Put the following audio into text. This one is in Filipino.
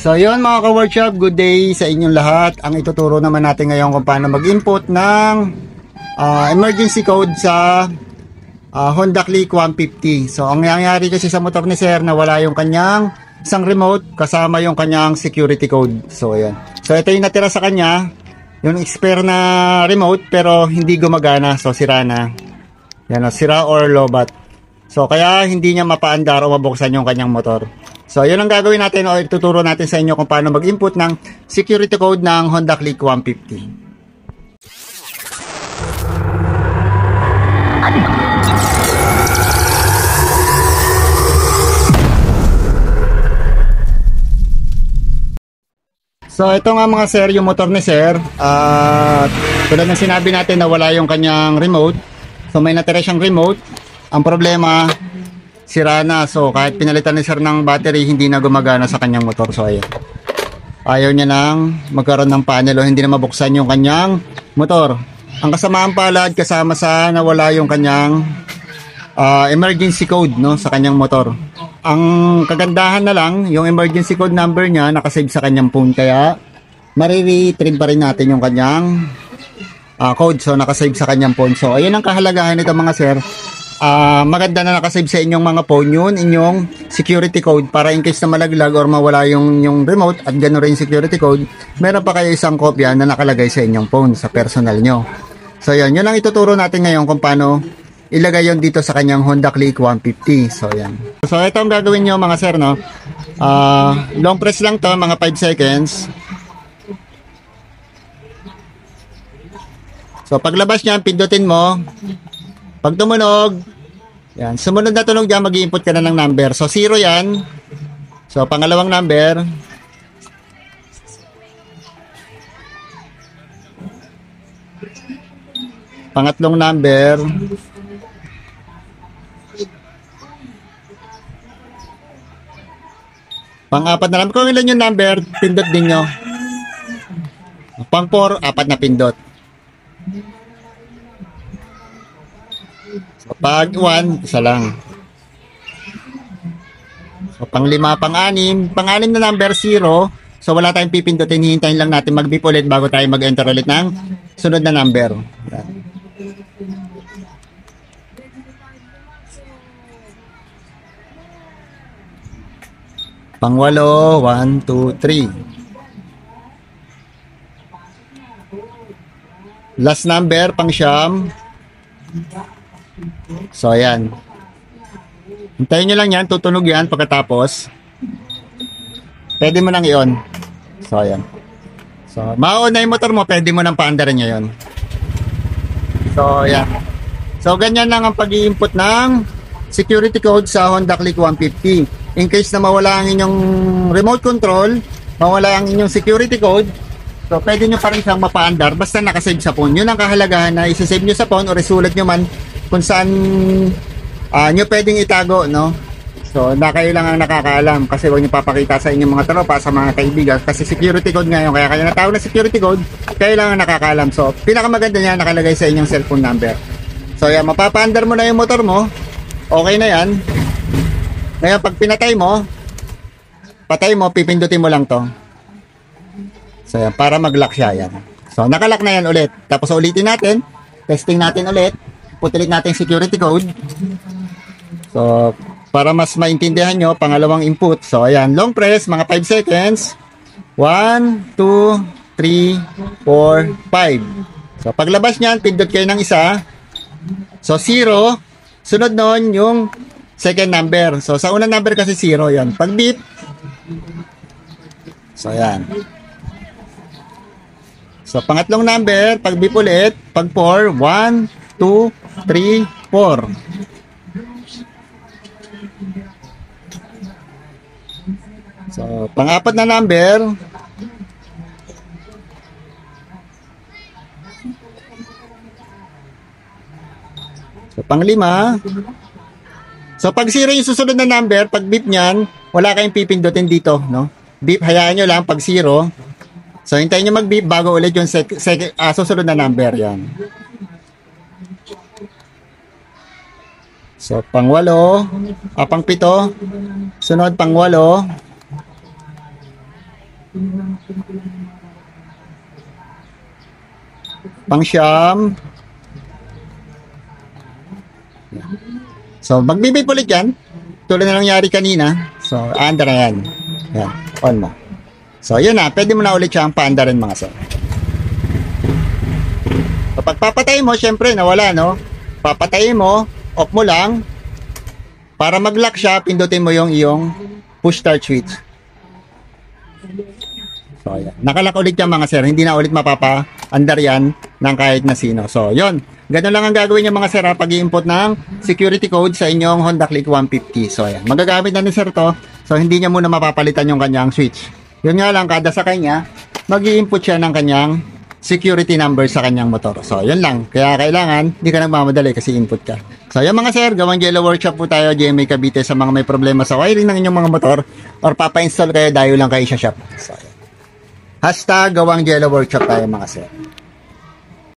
So yun mga ka-workshop, good day sa inyong lahat. Ang ituturo naman natin ngayon kung paano mag-input ng emergency code sa Honda Click 150. So ang nangyayari kasi sa motor ni Sir na wala yung kanyang isang remote kasama yung kanyang security code. So ayan. So ito yung natira sa kanya, yung spare na remote pero hindi gumagana. So sira na. Yan, sira or lobat. So kaya hindi niya mapaandar o mabuksan yung kanyang motor. So yun ang gagawin natin o ituturo natin sa inyo kung paano mag-input ng security code ng Honda Click 150. So ito nga mga sir, yung motor ni Sir, tulad ng sinabi natin na wala yung kanyang remote. So may natira siyang remote. Ang problema, sira na. So kahit pinalitan ni Sir ng battery, hindi na gumagana sa kanyang motor. So ayan, ayaw niya nang magkaroon ng panel o hindi na mabuksan yung kanyang motor. Ang kasamaan palad, kasama sa nawala yung kanyang emergency code, no, sa kanyang motor. Ang kagandahan na lang, yung emergency code number niya nakasave sa kanyang phone, kaya mariretrieve pa rin natin yung kanyang code. So nakasave sa kanyang phone. So ayun ang kahalagahan nito mga sir. Maganda na nakasave sa inyong mga phone yun, inyong security code, para in case na malaglag or mawala yung remote at gano'n rin security code, meron pa kayo isang kopya na nakalagay sa inyong phone, sa personal nyo. So yun ang ituturo natin ngayon kung paano ilagay yon dito sa kanyang Honda Click 150. So yan. So ito ang gagawin nyo mga sir, no? Long press lang to, mga 5 seconds. So paglabas niyan, pindutin mo. Pag tumunog, yan, sumunod na tunog dyan, mag-i-input ka na ng number. So 0 yan. So pangalawang number. Pangatlong number. Pang-apat na number. Kung ilan yung number, pindot din nyo. Pang-4, 4 na pindot. So, pag 1, isa lang. So, pang-5, pang-6. Pang-6 na number, 0. So, wala tayong pipindutin. Hihintayin lang natin mag-beep ulit bago tayo mag-enter ulit ng sunod na number. Yan. Pang-8, 1, 2, 3. Last number, pang-9. So, ayan. Hintayin nyo lang yan. Tutunog yan pagkatapos. Pwede mo nang i-on. So, ayan. So, ma-on na yung motor mo. Pwede mo nang paandarin nyo yun. So, ayan. So, ganyan lang ang pag-i-input ng security code sa Honda Click 150. In case na mawala ang inyong remote control, mawala ang inyong security code, so pwede nyo pa rin siyang mapaandar basta nakasave sa phone. Yun ang kahalagahan, na isasave nyo sa phone o isulat nyo man kung saan nyo pwedeng itago, no? So na kayo lang ang nakakaalam, kasi huwag nyo papakita sa inyong mga tropa, sa mga kaibigan, kasi security code ngayon, kaya kayo natawag na security code, kayo lang ang nakakaalam. So pinakamaganda niya nakalagay sa inyong cellphone number. So yan, mapapaandar mo na yung motor mo, okay na yan. Ngayon pag pinatay mo, patay mo, pipindutin mo lang to. So yan, para mag-lock siya yan. So nakalock na yan ulit. Tapos ulitin natin, testing natin ulit, putilit natin security code. So para mas maintindihan nyo, pangalawang input. So ayan, long press, mga 5 seconds. 1, 2, 3, 4, 5. So paglabas nyan, pindot kayo ng isa. So 0, sunod nun yung second number. So sa unang number kasi 0 yan. Pag beep, so yan. So pangatlong number, pag beep ulit, pag 4, 1, 2, 3, 4. So pang-apat na number, so pang-5. So pag 0 yung susunod na number, pag beep niyan, wala kayong pipindutin dito, no? Beep, hayaan nyo lang pag 0. So hintayin nyo mag-beep bago ulit yung susunod na number, yan. So pang-8, pang-7, sunod pang-8. Pang-siyam. So, magbibip ulit yan. Tulad na nangyari kanina. So, aanda na yan. Yan, on mo. So, yun na. Pwede mo na ulit siyang paanda rin mga sir. So, pag papatayin mo, syempre, nawala, no? Papatayin mo, off mo lang. Para mag-lock siya, pindutin mo yung iyong push start switch. So, yan. Nakalock ulit yan mga sir. Hindi na ulit mapapa-andar yan ng kahit na sino. So, yun. Ganun lang ang gagawin niya mga sir pag i-input ng security code sa inyong Honda Click 150. So, yan. Magagamit na ni sir to. So, hindi niya muna mapapalitan yung kanyang switch. Yun nga lang, kada sa kanya, mag-i-input siya ng kanyang security number sa kanyang motor. So, yun lang. Kaya kailangan, hindi ka nagmamadali kasi input ka. So, yun mga sir, gawang Jello Workshop po tayo, GMA Cavite, sa mga may problema sa wiring ng inyong mga motor or papa-install kayo, dayo lang kayo sa shop. So, yan. Hashtag gawang Jello Workshop tayo mga sir.